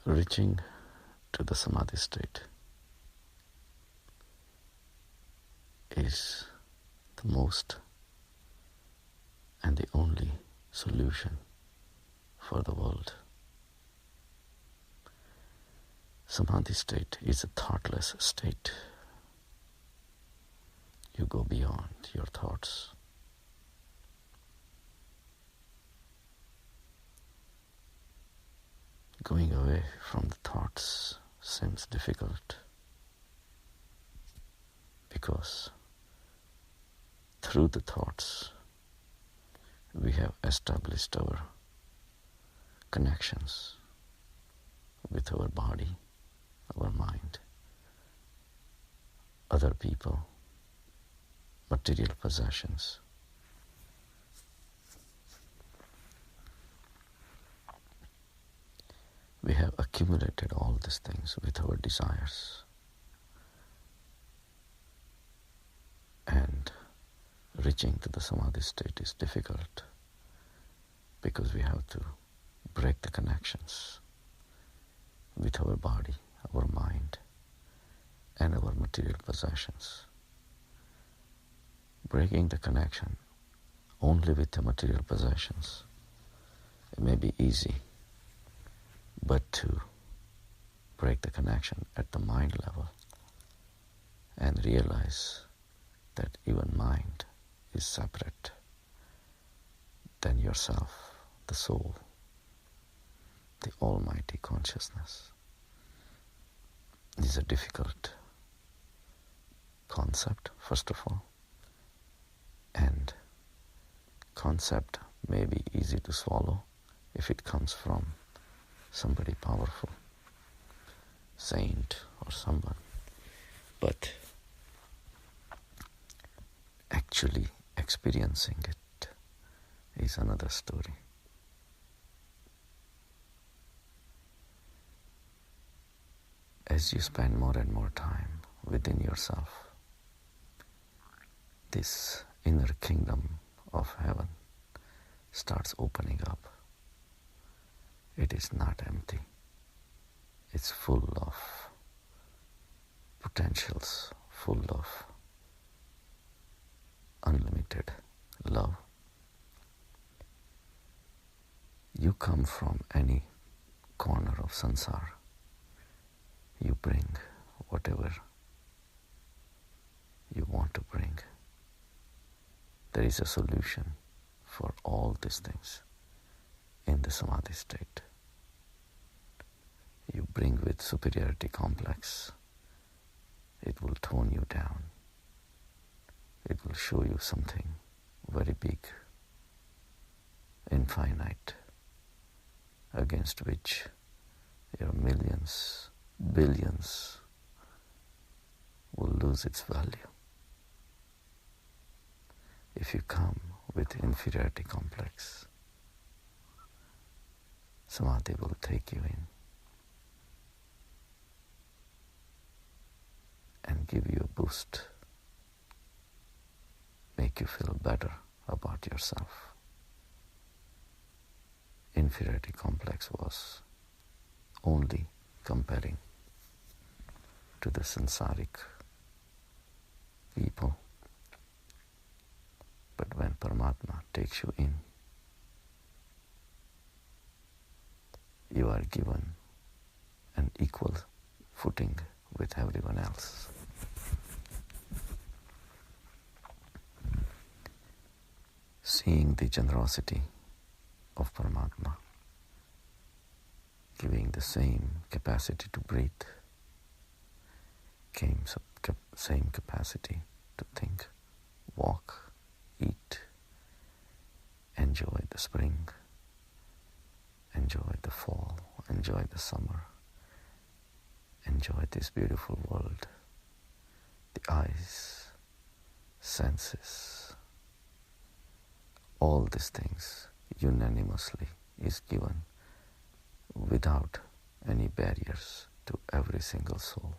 Reaching to the Samadhi state is the most and the only solution for the world. Samadhi state is a thoughtless state. You go beyond your thoughts. Going away from the thoughts seems difficult because through the thoughts we have established our connections with our body, our mind, other people, material possessions. We have accumulated all these things with our desires, and reaching to the Samadhi state is difficult because we have to break the connections with our body, our mind, and our material possessions. Breaking the connection only with the material possessions, it may be easy, but to break the connection at the mind level and realize that even mind is separate than yourself, the soul, the almighty consciousness, is a difficult concept, first of all, and concept may be easy to swallow if it comes from somebody powerful, saint or someone, but actually experiencing it is another story. As you spend more and more time within yourself, this inner kingdom of heaven starts opening up. It is not empty. It's full of potentials, full of unlimited love. You come from any corner of samsara. You bring whatever you want to bring. There is a solution for all these things in the Samadhi state. You bring with superiority complex. It will tone you down. It will show you something very big, infinite, against which your millions, billions will lose its value. If you come with inferiority complex, Samadhi will take you in and give you a boost, make you feel better about yourself. Inferiority complex was only compelling to the samsaric people. But when Paramatma takes you in, you are given an equal footing with everyone else. Seeing the generosity of Paramatma, giving the same capacity to breathe, came same capacity to think, walk, eat, enjoy the spring, enjoy the fall, enjoy the summer, enjoy this beautiful world. The eyes, senses, all these things unanimously is given without any barriers to every single soul.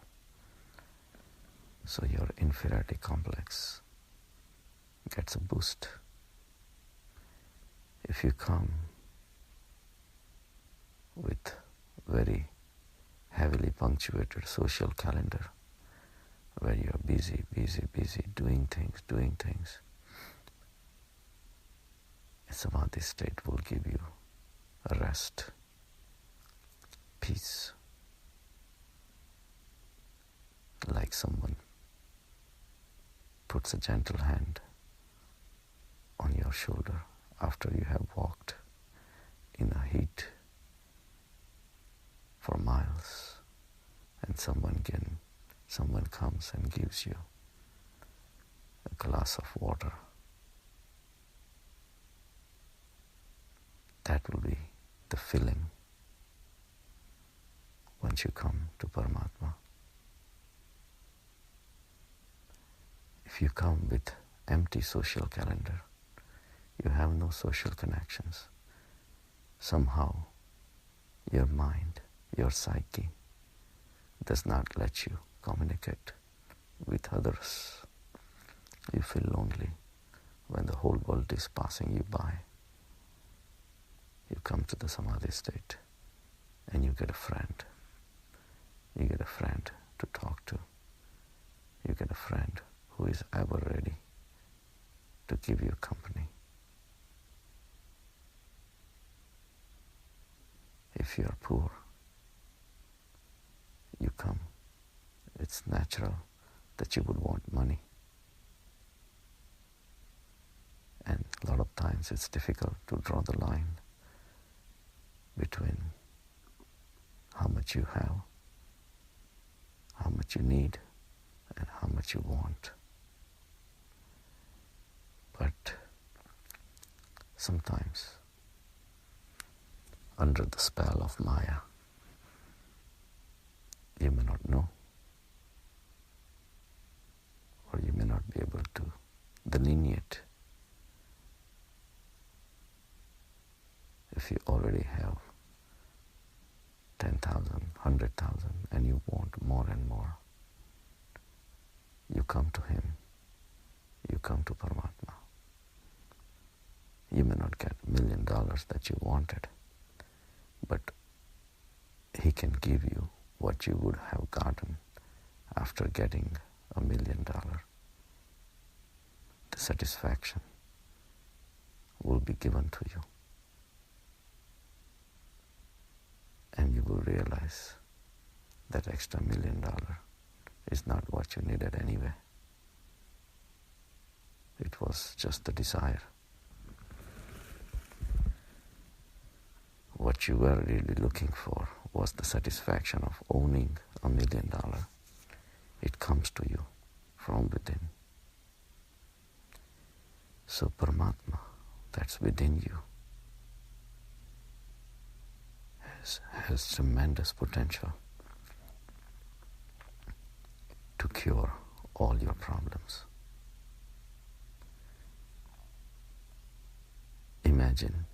So your inferiority complex gets a boost. If you come with very heavily punctuated social calendar where you're busy, doing things. A samadhi state will give you a rest, peace, like someone puts a gentle hand on your shoulder after you have walked in a heat for miles, and someone comes and gives you a glass of water. That will be the feeling once you come to Paramatma. If you come with empty social calendar, you have no social connections. Somehow your mind, your psyche does not let you communicate with others. You feel lonely when the whole world is passing you by. You come to the samadhi state and you get a friend. You get a friend to talk to. You get a friend who is ever ready to give you company. If you are poor, you come. It's natural that you would want money. And a lot of times it's difficult to draw the line between how much you have, how much you need, and how much you want. But sometimes, under the spell of Maya, you may not know, or you may not be able to delineate. If you already have 10,000, 100,000, and you want more and more, you come to him, you come to Paramatma. You may not get $1 million that you wanted, but he can give you what you would have gotten after getting $1 million. The satisfaction will be given to you. And you will realize that extra $1 million is not what you needed anyway. It was just a desire. What you were really looking for was the satisfaction of owning $1 million. It comes to you from within. So Paramatma, that's within you, has tremendous potential to cure all your problems. Imagine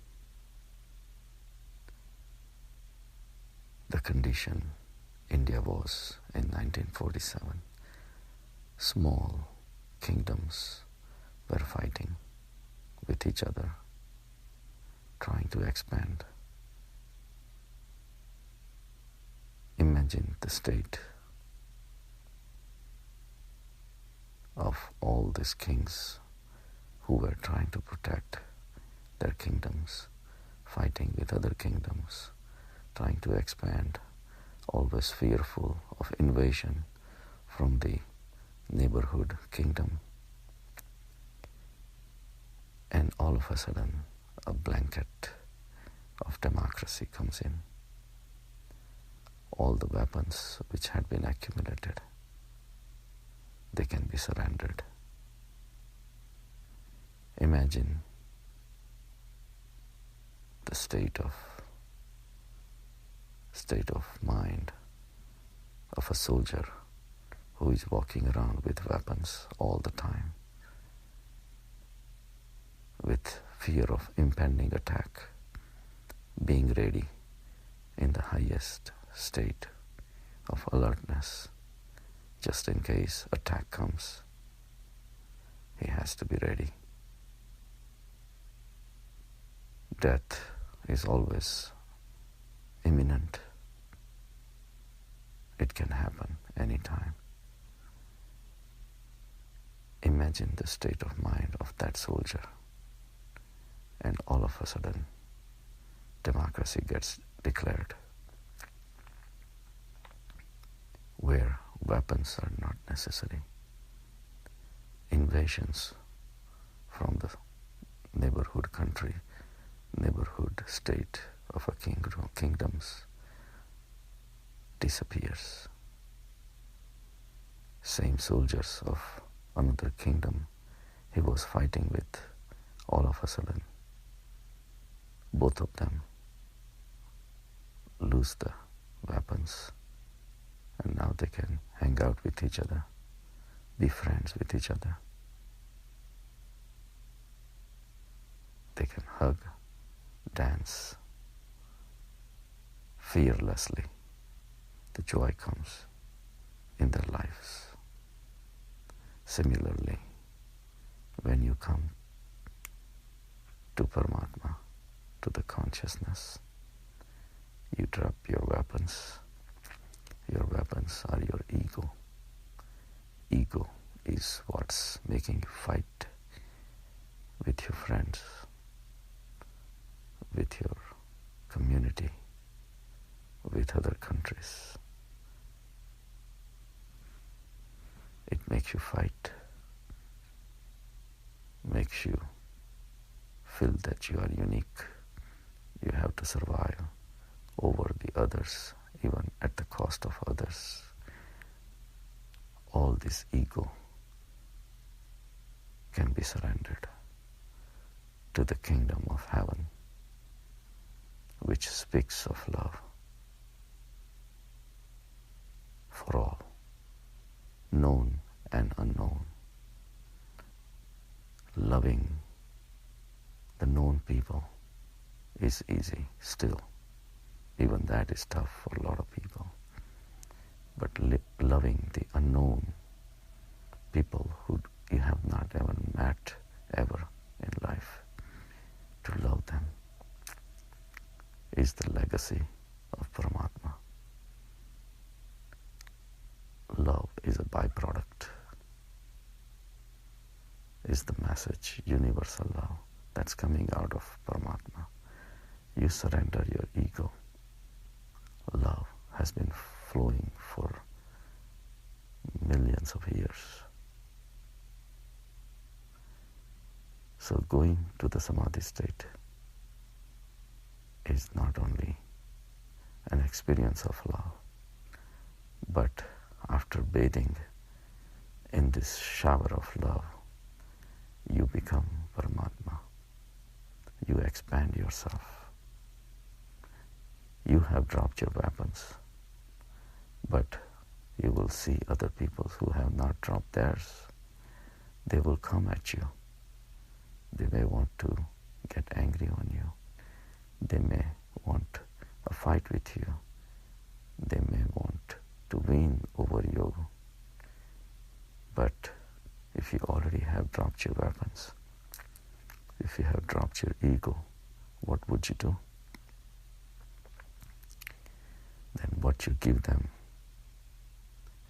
the condition India was in 1947. Small kingdoms were fighting with each other, trying to expand. Imagine the state of all these kings who were trying to protect their kingdoms, fighting with other kingdoms, trying to expand, always fearful of invasion from the neighborhood kingdom. And all of a sudden, a blanket of democracy comes in. All the weapons which had been accumulated, they can be surrendered. Imagine the state of mind of a soldier who is walking around with weapons all the time, with fear of impending attack, being ready in the highest state of alertness, just in case attack comes. He has to be ready. Death is always imminent. It can happen anytime. Imagine the state of mind of that soldier, and all of a sudden, democracy gets declared, where weapons are not necessary. Invasions from the neighborhood country, neighborhood state of a kingdoms disappears. Same soldiers of another kingdom he was fighting with, all of a sudden, both of them lose the weapons, and now they can hang out with each other, be friends with each other. They can hug, dance fearlessly. The joy comes in their lives. Similarly, when you come to Paramatma, to the consciousness, you drop your weapons. Your weapons are your ego. Ego is what's making you fight with your friends, with your community, with other countries. It makes you fight, makes you feel that you are unique. You have to survive over the others, even at the cost of others. All this ego can be surrendered to the kingdom of heaven, which speaks of love for all, known and unknown. Loving the known people is easy still. Even that is tough for a lot of people. But loving the unknown people who you have not even met ever in life, to love them is the legacy of Paramatma. Love is a byproduct, is the message, universal love that's coming out of Paramatma. You surrender your ego. Love has been flowing for millions of years. So going to the Samadhi state is not only an experience of love, but after bathing in this shower of love, you become Paramatma. You expand yourself. You have dropped your weapons, but you will see other people who have not dropped theirs. They will come at you. They may want to get angry on you. They may want a fight with you. They may want to win over you. But if you already have dropped your weapons, if you have dropped your ego, what would you do? Then what you give them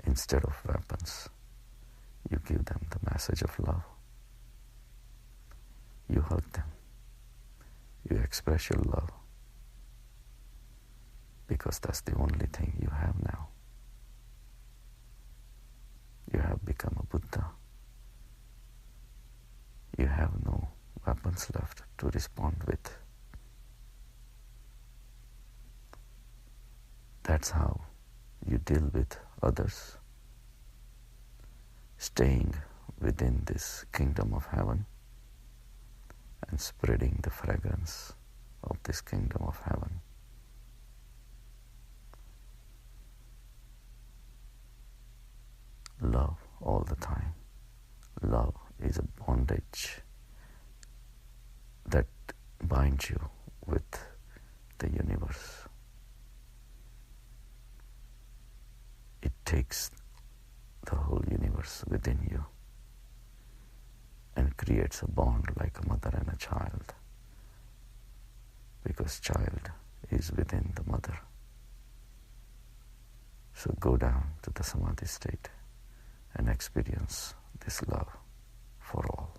instead of weapons, you give them the message of love. You hug them. You express your love, because that's the only thing you have now. You have become a Buddha. You have no weapons left to respond with. That's how you deal with others, staying within this kingdom of heaven and spreading the fragrance of this kingdom of heaven. Love all the time. Love is a bondage that binds you with the universe. It takes the whole universe within you and creates a bond like a mother and a child, because child is within the mother. So go down to the samadhi state and experience this love for all.